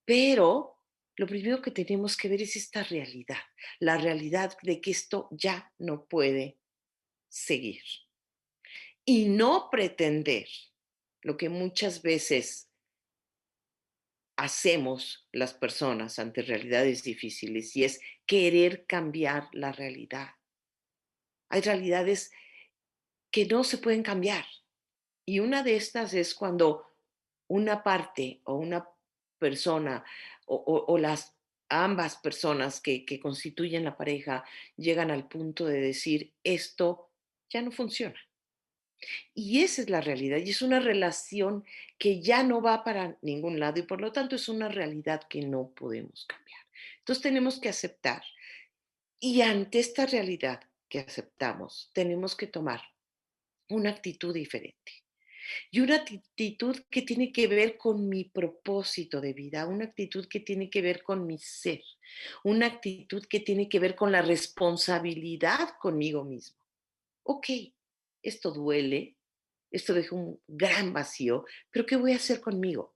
Pero lo primero que tenemos que ver es esta realidad, la realidad de que esto ya no puede seguir. Y no pretender lo que muchas veces hacemos las personas ante realidades difíciles y es querer cambiar la realidad. Hay realidades que no se pueden cambiar y una de estas es cuando una parte o una persona o las ambas personas que constituyen la pareja llegan al punto de decir, esto ya no funciona. Y esa es la realidad, y es una relación que ya no va para ningún lado y por lo tanto es una realidad que no podemos cambiar. Entonces tenemos que aceptar y ante esta realidad que aceptamos, tenemos que tomar una actitud diferente. Y una actitud que tiene que ver con mi propósito de vida, una actitud que tiene que ver con mi ser, una actitud que tiene que ver con la responsabilidad conmigo mismo. Ok, esto duele, esto deja un gran vacío, pero ¿qué voy a hacer conmigo?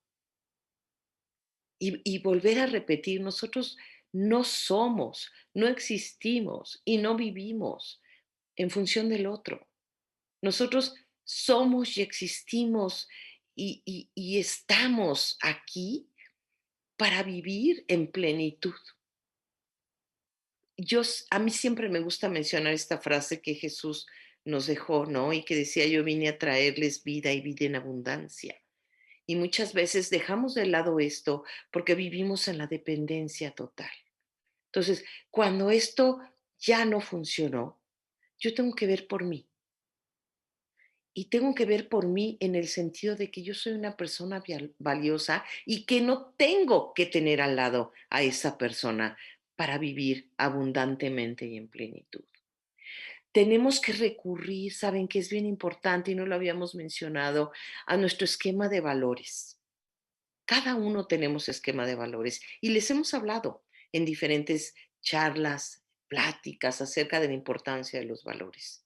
Y volver a repetir, nosotros no somos, no existimos y no vivimos en función del otro. Nosotros somos y existimos y estamos aquí para vivir en plenitud. A mí siempre me gusta mencionar esta frase que Jesús nos dejó, ¿no? Y que decía, yo vine a traerles vida y vida en abundancia. Y muchas veces dejamos de lado esto porque vivimos en la dependencia total. Entonces, cuando esto ya no funcionó, yo tengo que ver por mí. Y tengo que ver por mí en el sentido de que yo soy una persona valiosa y que no tengo que tener al lado a esa persona para vivir abundantemente y en plenitud. Tenemos que recurrir, saben que es bien importante y no lo habíamos mencionado, a nuestro esquema de valores. Cada uno tenemos esquema de valores y les hemos hablado en diferentes charlas, pláticas acerca de la importancia de los valores.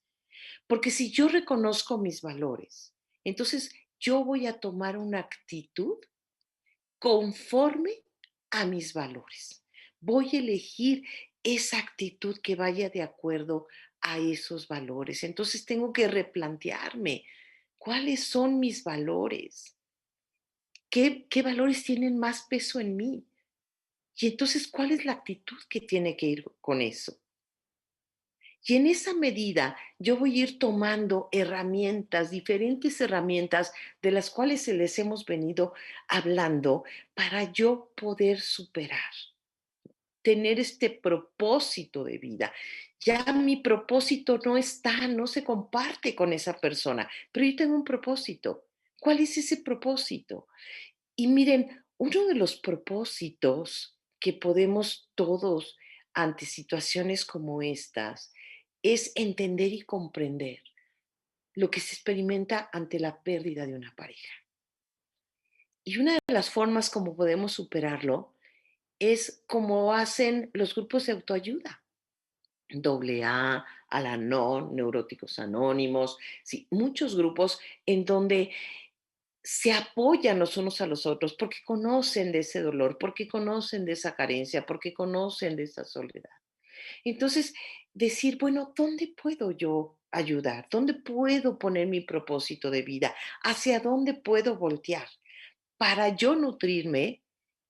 Porque si yo reconozco mis valores, entonces yo voy a tomar una actitud conforme a mis valores. Voy a elegir esa actitud que vaya de acuerdo a esos valores. Entonces tengo que replantearme cuáles son mis valores, qué valores tienen más peso en mí y entonces cuál es la actitud que tiene que ir con eso. Y en esa medida yo voy a ir tomando herramientas, diferentes herramientas de las cuales se les hemos venido hablando para yo poder superar, tener este propósito de vida. Ya mi propósito no está, no se comparte con esa persona, pero yo tengo un propósito. ¿Cuál es ese propósito? Y miren, uno de los propósitos que podemos todos ante situaciones como estas es entender y comprender lo que se experimenta ante la pérdida de una pareja. Y una de las formas como podemos superarlo es como hacen los grupos de autoayuda. AA, Al-Anon, Neuróticos Anónimos, sí, muchos grupos en donde se apoyan los unos a los otros porque conocen de ese dolor, porque conocen de esa carencia, porque conocen de esa soledad. Entonces, decir, bueno, ¿dónde puedo yo ayudar? ¿Dónde puedo poner mi propósito de vida? ¿Hacia dónde puedo voltear? Para yo nutrirme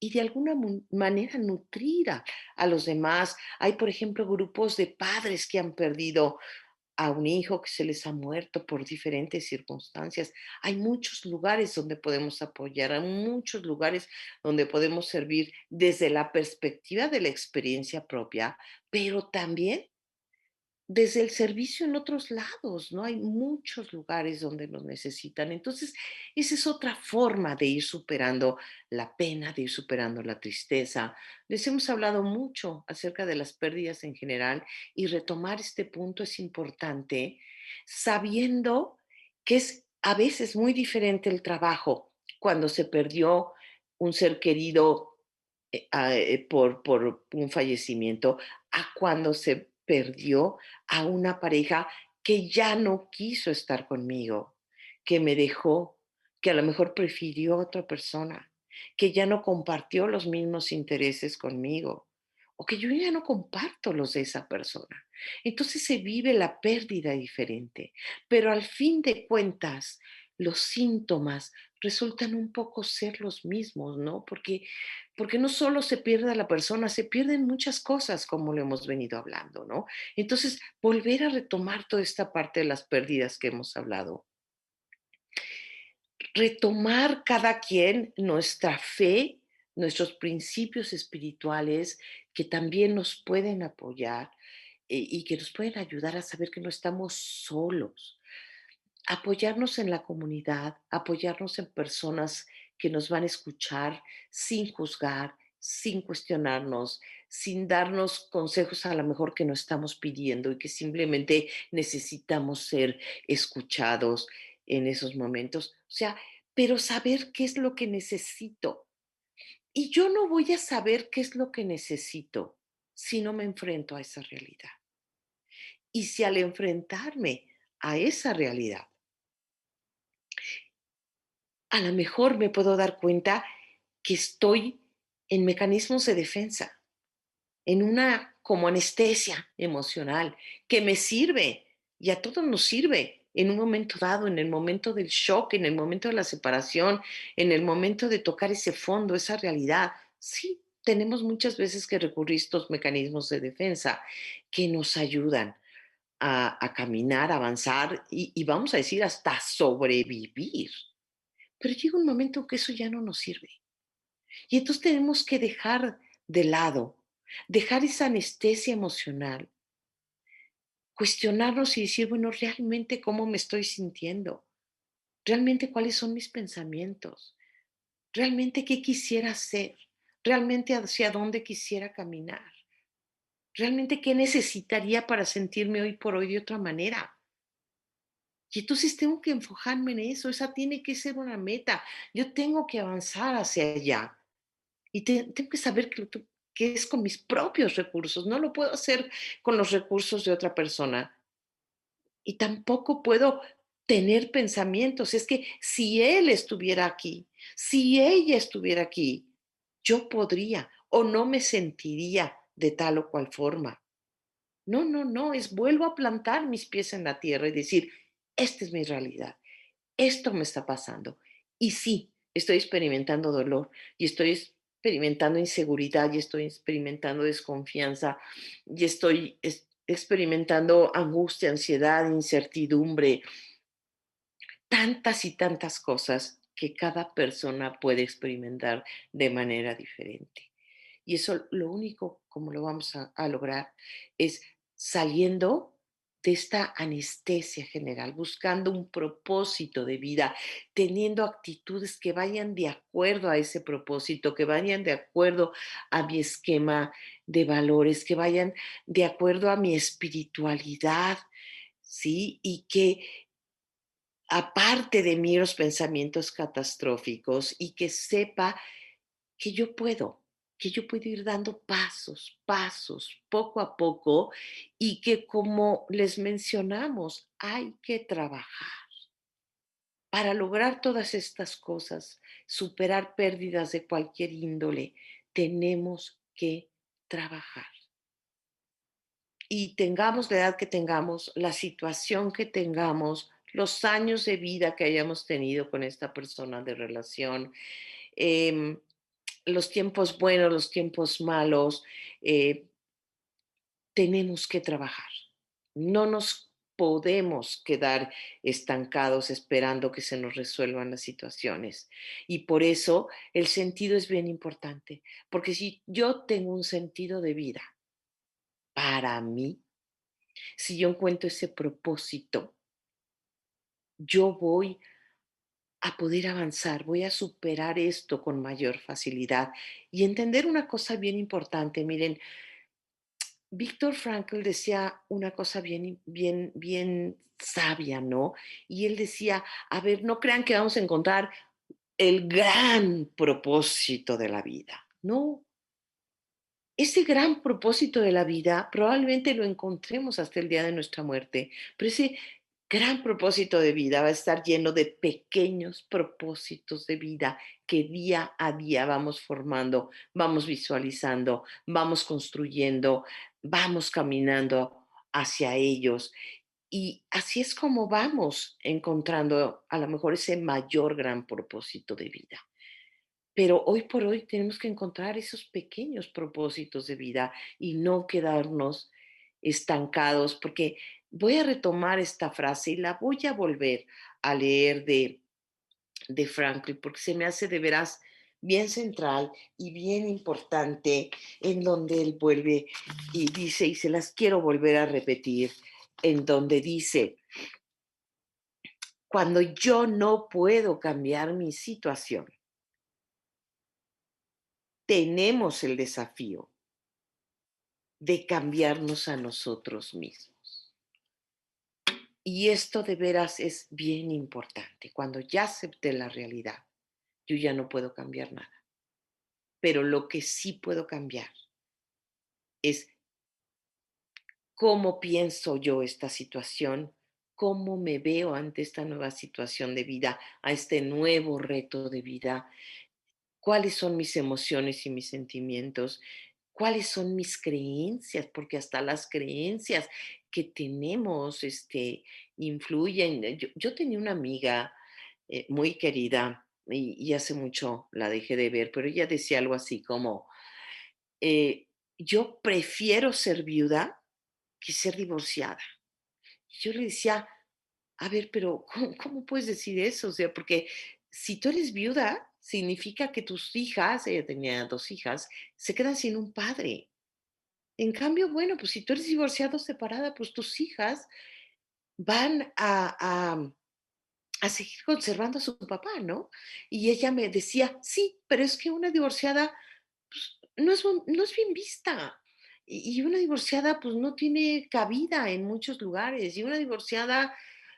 y de alguna manera nutrir a los demás. Hay, por ejemplo, grupos de padres que han perdido a un hijo que se les ha muerto por diferentes circunstancias. Hay muchos lugares donde podemos apoyar, hay muchos lugares donde podemos servir desde la perspectiva de la experiencia propia, pero también desde el servicio en otros lados, ¿no? Hay muchos lugares donde nos necesitan. Entonces, esa es otra forma de ir superando la pena, de ir superando la tristeza. Les hemos hablado mucho acerca de las pérdidas en general y retomar este punto es importante, sabiendo que es a veces muy diferente el trabajo cuando se perdió un ser querido por un fallecimiento a cuando se perdió a una pareja que ya no quiso estar conmigo, que me dejó, que a lo mejor prefirió a otra persona, que ya no compartió los mismos intereses conmigo o que yo ya no comparto los de esa persona. Entonces se vive la pérdida diferente, pero al fin de cuentas los síntomas resultan un poco ser los mismos, ¿no? Porque no solo se pierde a la persona, se pierden muchas cosas, como lo hemos venido hablando, ¿no? Entonces, volver a retomar toda esta parte de las pérdidas que hemos hablado. retomar cada quien nuestra fe, nuestros principios espirituales que también nos pueden apoyar y que nos pueden ayudar a saber que no estamos solos. Apoyarnos en la comunidad, apoyarnos en personas que nos van a escuchar sin juzgar, sin cuestionarnos, sin darnos consejos a lo mejor que no estamos pidiendo y que simplemente necesitamos ser escuchados en esos momentos. O sea, pero saber qué es lo que necesito. Y yo no voy a saber qué es lo que necesito si no me enfrento a esa realidad. Y si al enfrentarme a esa realidad a lo mejor me puedo dar cuenta que estoy en mecanismos de defensa, en una como anestesia emocional que me sirve y a todos nos sirve en un momento dado, en el momento del shock, en el momento de la separación, en el momento de tocar ese fondo, esa realidad. Sí, tenemos muchas veces que recurrir a estos mecanismos de defensa que nos ayudan a caminar, a avanzar y vamos a decir hasta sobrevivir. Pero llega un momento en que eso ya no nos sirve. Y entonces tenemos que dejar de lado, dejar esa anestesia emocional, cuestionarnos y decir, bueno, realmente cómo me estoy sintiendo, realmente cuáles son mis pensamientos, realmente qué quisiera hacer, realmente hacia dónde quisiera caminar, realmente qué necesitaría para sentirme hoy por hoy de otra manera. Y entonces tengo que enfocarme en eso, esa tiene que ser una meta, yo tengo que avanzar hacia allá. Y tengo que saber que es con mis propios recursos, no lo puedo hacer con los recursos de otra persona. Y tampoco puedo tener pensamientos. Es que si él estuviera aquí, si ella estuviera aquí, yo podría o no me sentiría de tal o cual forma. No, no, no, es vuelvo a plantar mis pies en la tierra y decir, esta es mi realidad, esto me está pasando. Y sí, estoy experimentando dolor y estoy experimentando inseguridad y estoy experimentando desconfianza y estoy experimentando angustia, ansiedad, incertidumbre, tantas y tantas cosas que cada persona puede experimentar de manera diferente. Y eso lo único como lo vamos a lograr es saliendo de esta anestesia general, buscando un propósito de vida, teniendo actitudes que vayan de acuerdo a ese propósito, que vayan de acuerdo a mi esquema de valores, que vayan de acuerdo a mi espiritualidad, ¿sí? Y que aparte de mí los pensamientos catastróficos y que sepa que que yo puedo ir dando pasos, pasos, poco a poco, y que como les mencionamos, hay que trabajar para lograr todas estas cosas, superar pérdidas de cualquier índole. Tenemos que trabajar. Y tengamos la edad que tengamos, la situación que tengamos, los años de vida que hayamos tenido con esta persona de relación, em, los tiempos buenos, los tiempos malos, eh, tenemos que trabajar. No nos podemos quedar estancados esperando que se nos resuelvan las situaciones. Y por eso el sentido es bien importante, porque si yo tengo un sentido de vida para mí, si yo encuentro ese propósito, yo voy a poder avanzar, voy a superar esto con mayor facilidad y entender una cosa bien importante. Miren, Víctor Frankl decía una cosa bien sabia, ¿no? Y él decía, a ver, no crean que vamos a encontrar el gran propósito de la vida. No, ese gran propósito de la vida probablemente lo encontremos hasta el día de nuestra muerte, pero ese gran propósito de vida va a estar lleno de pequeños propósitos de vida que día a día vamos formando, vamos visualizando, vamos construyendo, vamos caminando hacia ellos. Y así es como vamos encontrando a lo mejor ese mayor gran propósito de vida. Pero hoy por hoy tenemos que encontrar esos pequeños propósitos de vida y no quedarnos estancados, porque voy a retomar esta frase y la voy a volver a leer de Frankl, porque se me hace de veras bien central y bien importante, en donde él vuelve y dice, y se las quiero volver a repetir, en donde dice, cuando yo no puedo cambiar mi situación, tenemos el desafío de cambiarnos a nosotros mismos. Y esto de veras es bien importante. Cuando ya acepté la realidad, yo ya no puedo cambiar nada. Pero lo que sí puedo cambiar es cómo pienso yo esta situación, cómo me veo ante esta nueva situación de vida, a este nuevo reto de vida, cuáles son mis emociones y mis sentimientos, cuáles son mis creencias, porque hasta las creencias que tenemos influyen. Yo tenía una amiga muy querida y hace mucho la dejé de ver, pero ella decía algo así como, yo prefiero ser viuda que ser divorciada. Yo le decía, a ver, pero ¿cómo puedes decir eso? O sea, porque si tú eres viuda, significa que tus hijas, ella tenía 2 hijas, se quedan sin un padre. En cambio, bueno, pues si tú eres divorciado o separada, pues tus hijas van a seguir conservando a su papá, ¿no? Y ella me decía, sí, pero es que una divorciada pues, no es bien vista. Y una divorciada, pues, no tiene cabida en muchos lugares, y una divorciada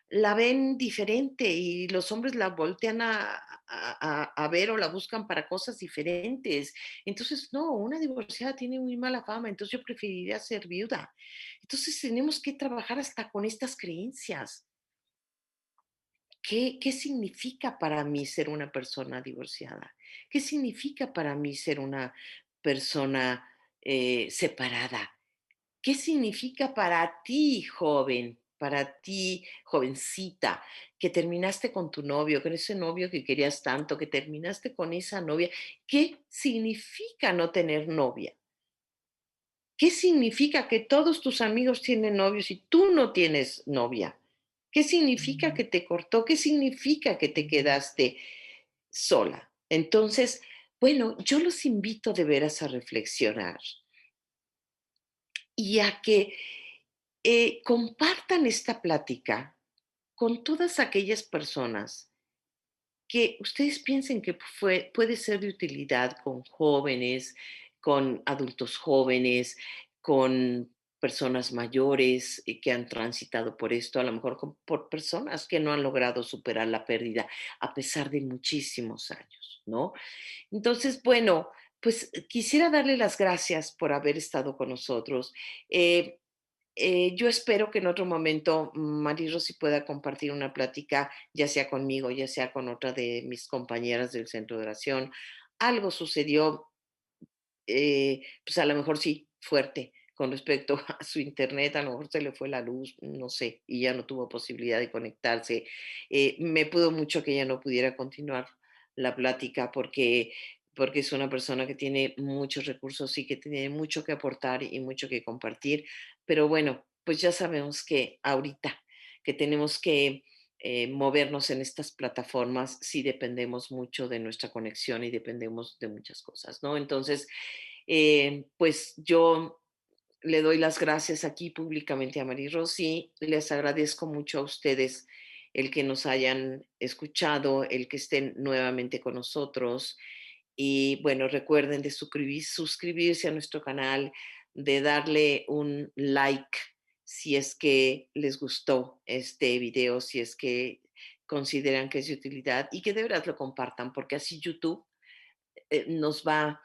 la ven diferente, y los hombres la voltean a ver o la buscan para cosas diferentes. Entonces, no, una divorciada tiene muy mala fama, entonces yo preferiría ser viuda. Entonces, tenemos que trabajar hasta con estas creencias. ¿Qué significa para mí ser una persona divorciada? ¿Qué significa para mí ser una persona separada? ¿Qué significa para ti, joven, para ti, jovencita, que terminaste con tu novio, con ese novio que querías tanto, que terminaste con esa novia? ¿Qué significa no tener novia? ¿Qué significa que todos tus amigos tienen novios y tú no tienes novia? ¿Qué significa que te cortó? ¿Qué significa que te quedaste sola? Entonces, bueno, yo los invito de veras a reflexionar y a que compartan esta plática con todas aquellas personas que ustedes piensen que puede ser de utilidad con jóvenes, con adultos jóvenes, con personas mayores que han transitado por esto, a lo mejor por personas que no han logrado superar la pérdida a pesar de muchísimos años, ¿no? Entonces, bueno, pues quisiera darle las gracias por haber estado con nosotros. Eh, yo espero que en otro momento Mari Rosy pueda compartir una plática, ya sea conmigo, ya sea con otra de mis compañeras del centro de oración. Algo sucedió, pues a lo mejor sí, fuerte con respecto a su internet, a lo mejor se le fue la luz, no sé, y ya no tuvo posibilidad de conectarse. Me pudo mucho que ella no pudiera continuar la plática porque es una persona que tiene muchos recursos y que tiene mucho que aportar y mucho que compartir, pero bueno, pues ya sabemos que ahorita que tenemos que movernos en estas plataformas, sí dependemos mucho de nuestra conexión y dependemos de muchas cosas, ¿no? Entonces, pues yo le doy las gracias aquí públicamente a Mary Rosy. Les agradezco mucho a ustedes el que nos hayan escuchado, el que estén nuevamente con nosotros. Y bueno, recuerden de suscribirse a nuestro canal, de darle un like si es que les gustó este video, si es que consideran que es de utilidad y que de verdad lo compartan, porque así YouTube nos va,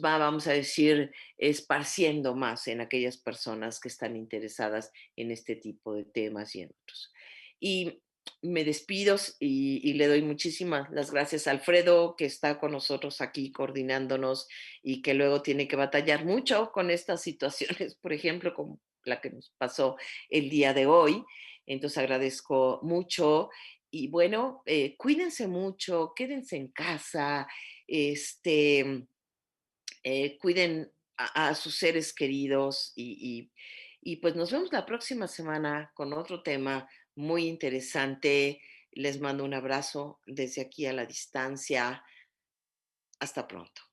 vamos a decir, esparciendo más en aquellas personas que están interesadas en este tipo de temas y en otros. Y me despido y le doy muchísimas las gracias a Alfredo, que está con nosotros aquí coordinándonos y que luego tiene que batallar mucho con estas situaciones, por ejemplo, como la que nos pasó el día de hoy. Entonces agradezco mucho y bueno, cuídense mucho, quédense en casa, este, cuiden a sus seres queridos y pues nos vemos la próxima semana con otro tema muy interesante. Les mando un abrazo desde aquí a la distancia. Hasta pronto.